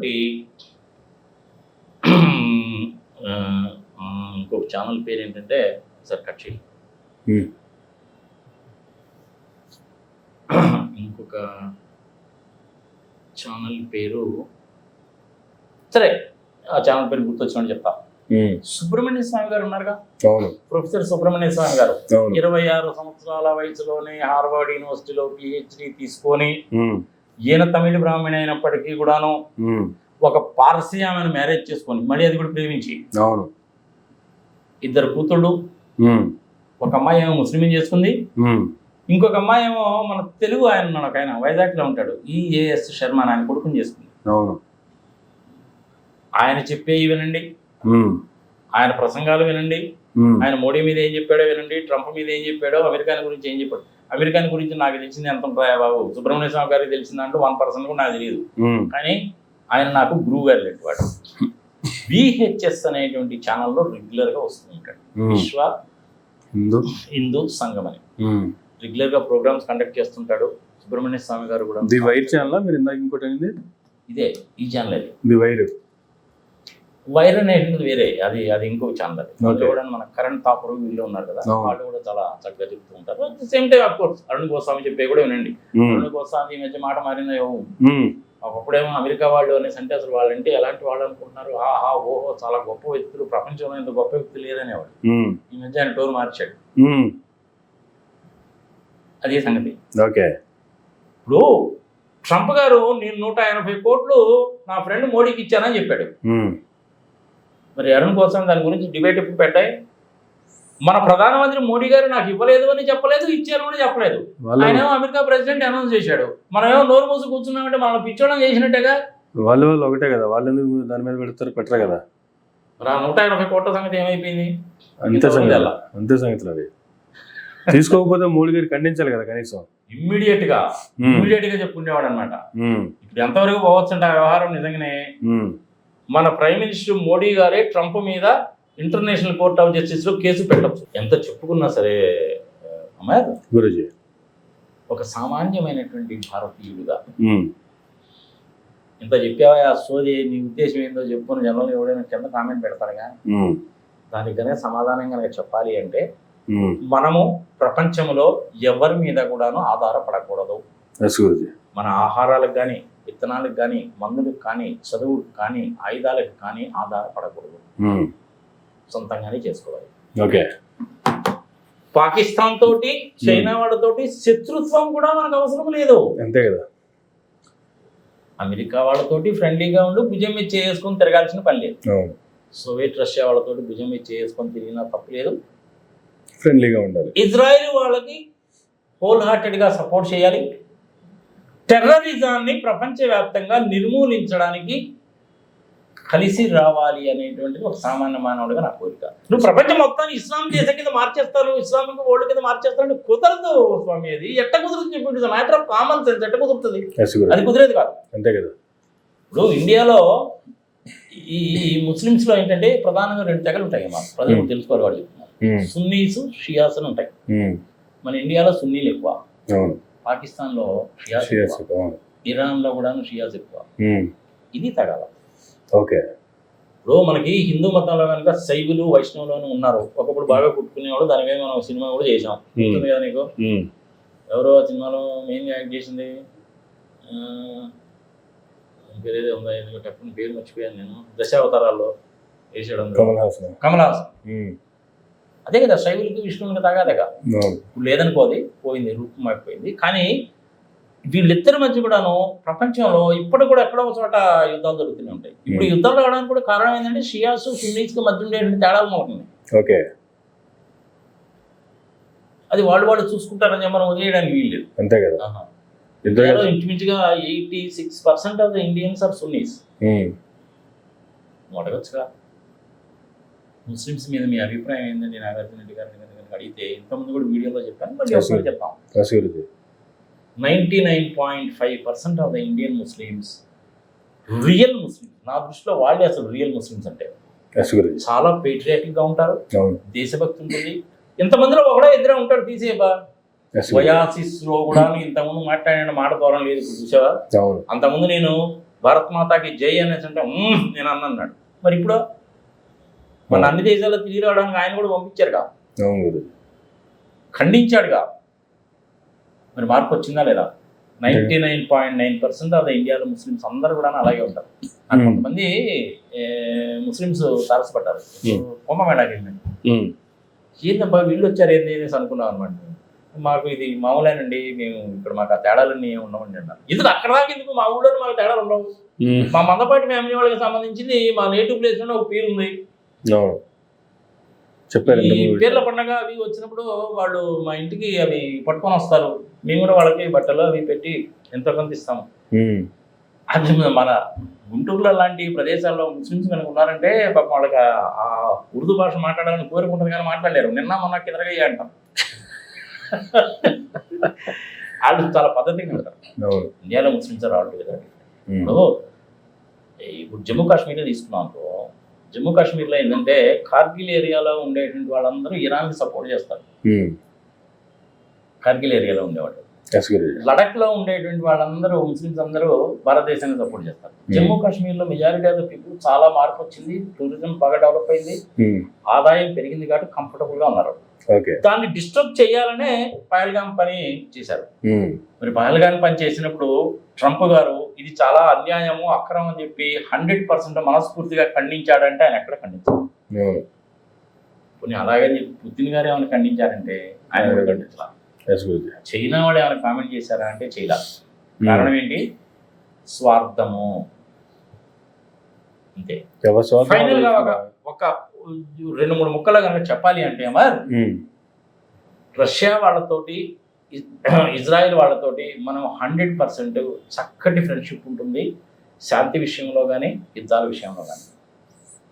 ఛానల్ పేరు ఏంటంటే, సార్ కట్ చేయి, ఇంకొక ఛానల్ పేరు, సరే ఆ ఛానల్ పేరు గుర్తొచ్చినట్టు చెప్తా. సుబ్రహ్మణ్య స్వామి గారు ఉన్నారుగా, ప్రొఫెసర్ సుబ్రహ్మణ్య స్వామి గారు 26 సంవత్సరాల వయసులోనే హార్వర్డ్ యూనివర్సిటీలో పిహెచ్డి తీసుకొని, ఈయన తమిళ బ్రాహ్మణ అయినప్పటికీ కూడాను ఒక పార్సీ ఆమెను మ్యారేజ్ చేసుకొని, మళ్ళీ అది కూడా ప్రేమించి, 2 కూతుళ్ళు, ఒక అమ్మాయి ఏమో ముస్లిం చేసుకుంది, ఇంకొక అమ్మాయి ఏమో మన తెలుగు ఆయన ఉన్నాడు, ఒక ఆయన వైజాగ్లో ఉంటాడు, ఈఏఎస్ శర్మ ఆయన కొడుకుని చేసుకుంది. ఆయన చెప్పేవి వినండి, ఆయన ప్రసంగాలు వినండి, ఆయన మోడీ మీద ఏం చెప్పాడో వినండి, ట్రంప్ మీద ఏం చెప్పాడో, అమెరికాని గురించి ఏం చెప్పాడు. అమెరికాని గురించి నాకు తెలిసింది ఎంత ఉంటాయా బాబు, సుబ్రహ్మణ్య స్వామి గారికి తెలిసిందంటూ 1% కూడా నాకు తెలియదు, కానీ ఆయన నాకు గురువు గారు లేడు. వాడు విహెచ్ఎస్ అనేటువంటి ఛానల్లో రెగ్యులర్గా వస్తూ ఉంటాడు, విశ్వ హిందూ సంఘం అని రెగ్యులర్గా ప్రోగ్రామ్స్ కండక్ట్ చేస్తుంటాడు. సుబ్రహ్మణ్య స్వామి గారు కూడా ది వైర్ ఛానల్, మీరు ఇందాక ఇంకోటి ఇదే ఈ ఛానల్, అది ది వైర్ అనేటువంటిది వేరే, అది ఇంకో ఛానల్. అది కూడా మన కరెంట్ తాపరు వీళ్ళు ఉన్నారు కదా, వాళ్ళు కూడా చాలా చక్కగా చెప్తూ ఉంటారు. At the same time of course Arun Goswami చెప్పే కూడా వినండి. అరుణ్ గోస్వామి ఈ మధ్య మాట మారిందో, ఒకప్పుడేమో అమెరికా వాళ్ళు అనేసి అంటే అసలు వాళ్ళంటే ఎలాంటి వాళ్ళు అనుకుంటున్నారు, ఆహా ఓహో చాలా గొప్ప వ్యక్తులు, ప్రపంచంలో ఇంత గొప్ప వ్యక్తులు లేదనేవాడు. ఈ మధ్య ఆయన టోర్ మార్చాడు. అదే సంగతి. ఇప్పుడు ట్రంప్ గారు నేను 180 కోట్లు నా ఫ్రెండ్ మోడీకి ఇచ్చానని చెప్పాడు. మరి అరుణ్ గోస్వామి దాని గురించి డిబేట్ ఎప్పుడు పెట్టాయి? మన ప్రధానమంత్రి మోడీ గారు నాకు ఇవ్వలేదు అని చెప్పలేదు, ఇచ్చారు అని చెప్పలేదు. ఆయన అమెరికా ప్రెసిడెంట్ అనౌన్స్ చేశాడు, మనమేమో నోరు మూసి కూర్చున్నామంటే మనం పిచ్చోడం చేసినట్టేగా. వాళ్ళు ఒకటే కదా, వాళ్ళు ఎందుకు దాని మీద పెట్టరు కదా. మరి 180 కోట్ల సంగతి ఏమైపోయింది? అంతే సంగతులు అవి తీసుకోకపోతే మోడీ గారు ఖండించాలి కదా కనీసం. ఇమ్మీడియట్ గా చెప్పుకునేవాడు అనమాట. ఇప్పుడు ఎంతవరకు పోవచ్చు అంటే ఆ వ్యవహారం నిజంగానే మన ప్రైమ్ మినిస్టర్ మోడీ గారే ట్రంప్ మీద ఇంటర్నేషనల్ కోర్ట్ ఆఫ్ జస్టిస్ లో కేసు పెట్టచ్చు. ఎంత చెప్పుకున్నా సరే అమ్మాయి గురూజీ ఒక సామాన్యమైనటువంటి భారతీయుడిగా ఇంత చెప్పావా ఆ సోది, నీ ఉద్దేశం ఏందో చెప్పుకుని జనంలో ఎవడైనా కింద కామెంట్ పెడతారుగా, దానికి కనుక సమాధానం కనుక చెప్పాలి అంటే మనము ప్రపంచంలో ఎవరి మీద కూడాను ఆధారపడకూడదు. మన ఆహారాలకు కానీ, విత్తనాలకు కానీ, మందులకు కానీ, చదువుకు కానీ, ఆయుధాలకు కానీ ఆధారపడకూడదు. సొంతంగానే చేసుకోవాలి. పాకిస్తాన్ తోటి, చైనా వాళ్ళతోటి శత్రుత్వం కూడా మనకు అవసరం లేదు. అంతే కదా. అమెరికా వాళ్ళతోటి ఫ్రెండ్లీగా ఉండి భుజం మీద చేసుకొని తిరగాల్సిన పని లేదు. సోవియట్ రష్యా వాళ్ళతోటి భుజం మీద చేసుకొని తిరిగినా తప్పు లేదు, ఫ్రెండ్లీగా ఉండాలి. ఇజ్రాయెల్ వాళ్ళకి హోల్ హార్టెడ్గా సపోర్ట్ చేయాలి. టెర్రరిజాన్ని ప్రపంచవ్యాప్తంగా నిర్మూలించడానికి కలిసి రావాలి అనేటువంటిది ఒక సామాన్య మానవుడిగా నా కోరిక. నువ్వు ప్రపంచం మొత్తాన్ని ఇస్లాం దేశం కింద మార్చేస్తారు, ఇస్లామిక్ వరల్డ్ కింద మార్చేస్తారు అంటే కుదరదు స్వామి. అది ఎట్ట కుదురుతుంది చెప్పి మ్యాటర్ ఆఫ్ కామన్ సెన్స్. ఎట్ట కుదురుతుంది? అది కుదిరేది కాదు. అంతే కదా. ఇప్పుడు ఇండియాలో ఈ ముస్లిమ్స్లో ఏంటంటే ప్రధానంగా 2 తెగలు ఉంటాయి. మా ప్రజలు తెలుసుకోవాలి, వాళ్ళు చెప్తున్నారు. సున్నీస్, షియాస్ అని ఉంటాయి. మన ఇండియాలో సున్నీలు ఎక్కువ, పాకిస్తాన్లో షియాస్ ఎక్కువ, ఇరాన్లో కూడా షియాస్ ఎక్కువ. ఇది తగాల. ఓకే. ఇప్పుడు మనకి హిందూ మతంలో కనుక శైవులు వైష్ణవులు ఉన్నారు. ఒకప్పుడు బాగా కుట్టుకునేవాడు. దాని మీద మనం సినిమా కూడా చేసాం. గుర్తుంది కదా నీకు? ఎవరో ఆ సినిమాలో మెయిన్గా యాక్ట్ చేసింది పేరేదో ఉందా, ఎందుకంటే అప్పుడు పేరు మర్చిపోయాను నేను. దశావతారాల్లో వేసాడు కమల్ హాసన్. అదే కదా శైవులకి విష్ణువులకి తగాదగా. ఇప్పుడు లేదనుకోది, పోయింది, రూపం మారిపోయింది. కానీ వీళ్ళిద్దరి మధ్య కూడాను ప్రపంచంలో ఇప్పుడు కూడా ఎక్కడో ఒక చోట యుద్ధాలు జరుగుతూనే ఉంటాయి. ఇప్పుడు యుద్ధాలు రావడానికి కూడా కారణం ఏంటంటే షియాస్ సున్నీస్కి మధ్య ఉండేటువంటి తేడాలు మారుతుంది. ఓకే. అది వాళ్ళు చూసుకుంటారని మనం వదిలేయడానికి వీల్లేదు. అంతే కదా. ఇంచుమించుగా 86% of the Indians are Sunnis. అడగచ్చుగా ముస్లిమ్స్ మీద మీ అభిప్రాయం ఏంటంటే నాగార్జున రెడ్డి గారిని కనుక అడిగితే ఇంతకుముందు కూడా వీడియోలో చెప్పాను, మళ్ళీ ఒకసారి చెప్తాం. 99.5% of the Indian Muslims real Muslims. నా దృష్టిలో వాళ్ళే అసలు రియల్ ముస్లిమ్స్ అంటే. చాలా పేట్రియాటిక్గా ఉంటారు, దేశభక్తి ఉంటుంది. ఇంతమందిలో ఒకడే ఇద్దరే ఉంటాడు, తీసేబా. వయాసిస్లో కూడా ఇంతకుముందు మాట్లాడిన మాట దూరం లేదు. ఇప్పుడు చూసావా? అంతకుముందు నేను భారత్ మాతాకి జై అనేసి అంటే నేను అన్నాడు. మరి ఇప్పుడు మన అన్ని దేశాల్లో తిరిగి రావడానికి ఆయన కూడా పంపించారుగా, ఖండించాడుగా. మరి మార్పు వచ్చిందా లేదా? 99.9% ఆఫ్ ద ఇండియాలో ముస్లిమ్స్ అందరూ కూడా అలాగే ఉంటారు. కొంతమంది ముస్లిమ్స్ తారసపడ్డారు. కుంభమేళాకి వెళ్ళింది, ఏందబ్బా వీళ్ళు వచ్చారు ఏంది అనేసి అనుకున్నాం అనమాట. మాకు ఇది మామూలేనండి, మేము ఇక్కడ మాకు ఆ తేడాలన్నీ ఏమి ఉండవండి అన్నారు. ఇది అక్కడ దాకా ఎందుకు? మా ఊళ్ళో మాకు తేడాలు ఉండవు. మా మందపాటి ఫ్యామిలీ వాళ్ళకి సంబంధించింది మా నేటివ్ ప్లేస్ లోనే ఒక పేరు ఉంది. ఈ పేర్ల పండుగ అవి వచ్చినప్పుడు వాళ్ళు మా ఇంటికి అవి పట్టుకొని వస్తారు. మేము కూడా వాళ్ళకి బట్టలు అవి పెట్టి ఎంతో కొంత ఇస్తాము. అది మన గుంటూరులో లాంటి ప్రదేశాల్లో ముస్లిమ్స్ కనుక ఉన్నారంటే పాపం వాళ్ళకి ఆ ఉర్దూ భాష మాట్లాడాలని కోరుకుంటుంది కానీ మాట్లాడలేరు. నిన్న మొన్న కిందగా అంటాం. వాళ్ళు చాలా పద్ధతిగా ఉంటారు. ఇండియాలో ముస్లిమ్స్ రావట్లేదు కదా. ఇప్పుడు జమ్మూ కాశ్మీర్లో తీసుకున్నాం. జమ్మూ కాశ్మీర్లో ఏంటంటే కార్గిల్ ఏరియాలో ఉండేటువంటి వాళ్ళందరూ ఇరాన్ సపోర్ట్ చేస్తారు. కార్గిల్ ఏరియాలో ఉండేవాళ్ళు. లడఖ్లో ఉండేటువంటి వాళ్ళందరూ ముస్లిమ్స్ అందరూ భారతదేశాన్ని సపోర్ట్ చేస్తారు. జమ్మూ కాశ్మీర్లో మెజారిటీ ఆఫ్ ద పీపుల్ చాలా మార్పు వచ్చింది. టూరిజం బాగా డెవలప్ అయింది, ఆదాయం పెరిగింది కాబట్టి కంఫర్టబుల్ గా ఉన్నారు. దాన్ని డిస్టర్బ్ చేయాలనే పహల్గామ్ పని చేశారు. మరి పహల్గామ్ పని చేసినప్పుడు ట్రంప్ గారు ఇది చాలా అన్యాయము, అక్రమం అని చెప్పి 100% మనస్ఫూర్తిగా ఖండించాడంటే ఆయన ఎక్కడ ఖండించారు? కొన్ని అలాగే పుతిన్ గారు ఏమైనా ఖండించారంటే ఆయన కూడా ఖండించాల. చైనా వాళ్ళు ఏమైనా కామెంట్ చేశారా అంటే చేయలే. కారణం ఏంటి? స్వార్థము. అంతే. ఫైనల్ గా ఒక 2-3 ముక్కలు కనుక చెప్పాలి అంటే రష్యా వాళ్ళతోటి ఇజ్రాయెల్ వాళ్ళతోటి మనం 100% చక్కటి ఫ్రెండ్షిప్ ఉంటుంది. శాంతి విషయంలో కానీ యుద్ధాల విషయంలో కానీ,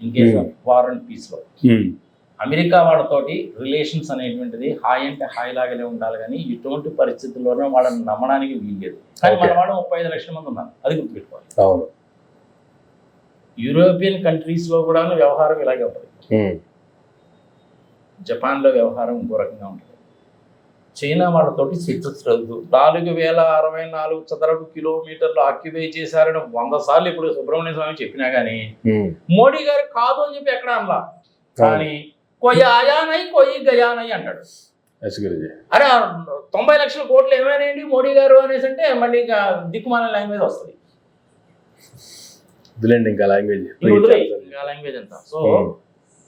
in case of war and పీస్లో. అమెరికా వాళ్ళతోటి రిలేషన్స్ అనేటువంటిది హాయ్ అంటే హాయ్ లాగానే ఉండాలి కానీ ఎటువంటి పరిస్థితుల్లోనూ వాళ్ళని నమ్మడానికి వీల్లేదు. కానీ మన వాళ్ళు 35 లక్షల మంది ఉన్నారు, అది గుర్తుపెట్టుకోవాలి. యూరోపియన్ కంట్రీస్లో కూడా వ్యవహారం ఇలాగే ఉంటుంది. జపాన్లో వ్యవహారం ఇంకో రకంగా ఉంటుంది. చైనా వాళ్ళతోటి శత్రుత్వదు. 4064 చదరపు కిలోమీటర్లు ఆక్యుపై చేశారని 100 సార్లు ఇప్పుడు సుబ్రహ్మణ్య స్వామి చెప్పినా గానీ మోడీ గారు కాదు అని చెప్పి ఎక్కడ అనలా. కానీ కొయ్యి ఆయానై కొయ్యి గయానై అంటాడు. అరే 90 లక్షల కోట్లు ఏమైనాయండి మోడీ గారు అనేసి అంటే మళ్ళీ ఇంకా దిక్కుమాల లాంగ్వేజ్ వస్తుంది. ఇంకా లాంగ్వేజ్ అంతా. సో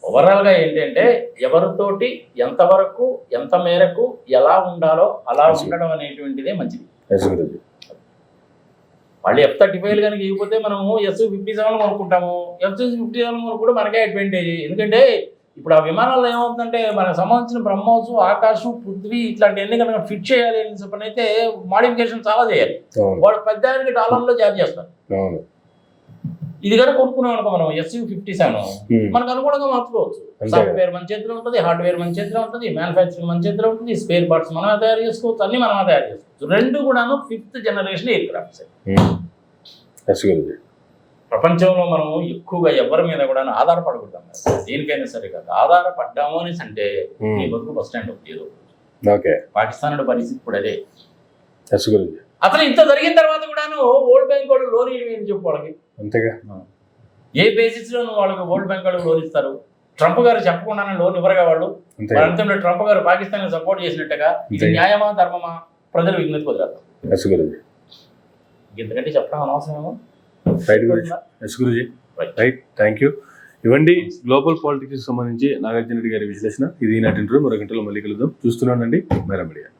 ఓవరాల్ గా ఏంటంటే ఎవరితోటి ఎంతవరకు ఎంత మేరకు ఎలా ఉండాలో అలా ఉండడం అనేటువంటిదే మంచిది. వాళ్ళు F-35 కనుక ఇవ్వకపోతే మనము Su-57 కొనుక్కుంటాము. Su-57 కూడా మనకే అడ్వాంటేజ్. ఎందుకంటే ఇప్పుడు ఆ విమానాల్లో ఏమవుతుందంటే మనకు సంబంధించిన బ్రహ్మోస్, ఆకాశం, పృథ్వీ ఇట్లాంటివన్నీ కనుక ఫిట్ చేయాలి అని చెప్పనైతే మోడిఫికేషన్ చాలా చేయాలి. వాడు $10,000 డాలర్లో చార్జ్ చేస్తారు. ఇది కనుక కొనుక్కున్నాం అనుకో మనం SU-57 మనకు అనుగుణంగా మార్చుకోవచ్చు. అంతే. సాఫ్ట్వేర్ మన చేతిలో ఉంటుంది, హార్డ్వేర్ మన చేతిలో ఉంటుంది, మ్యానుఫ్యాక్చరింగ్ మన చేతిలో ఉంటుంది, స్పేర్ పార్ట్స్ మనమే తయారు చేసుకోవచ్చు, అన్ని మనమే తయారు చేసుకోవచ్చు. రెండు కూడాను 5th generation aircrafts. Yes Guruji. ప్రపంచంలో మనం ఎక్కువగా ఎవరి మీద కూడా ఆధారపడకూడదు. దేనికైనా సరే కాదు, ఆధారపడ్డాము అనేసి అంటే నీ బతుకు బస్ స్టాండ్ అవుతుంది. ఓకే. పాకిస్తాన్ పరిస్థితి కూడా అదే. ఎస్ గురుజీ. అసలు ఇంత జరిగిన తర్వాత కూడాను వరల్డ్ బ్యాంక్ వాళ్ళు లోన్ ఇవ్వని చెప్పు వాళ్ళకి. అంతేగా. ఏ బేసిస్ లో వాళ్ళకి వరల్డ్ బ్యాంక్ వాళ్ళు లోన్ ఇస్తారు? ట్రంప్ గారు చెప్పకుండానే లోన్ ఇవ్వరుగా వాళ్ళు. అంతంలో ట్రంప్ గారు పాకిస్తాన్ సపోర్ట్ చేసినట్టుగా ఇది న్యాయమా ధర్మమా ప్రజలు విజ్ఞతకు వదిలేస్తారు. ఎస్ గురుజీ. ఇంతకంటే చెప్పడం అనవసరమేమో. Right Guruji. Yes Guruji. Right. Thank you. ఇవ్వండి గ్లోబల్ పాలిటిక్స్ సంబంధించి నాగార్జున రెడ్డి గారి విశ్లేషణ. ఇది ఈనాటి ఇంటర్వ్యూ. మరో గంటలో మళ్ళీ కలుద్దాం. చూస్తున్నానండి మేరా మీడియా.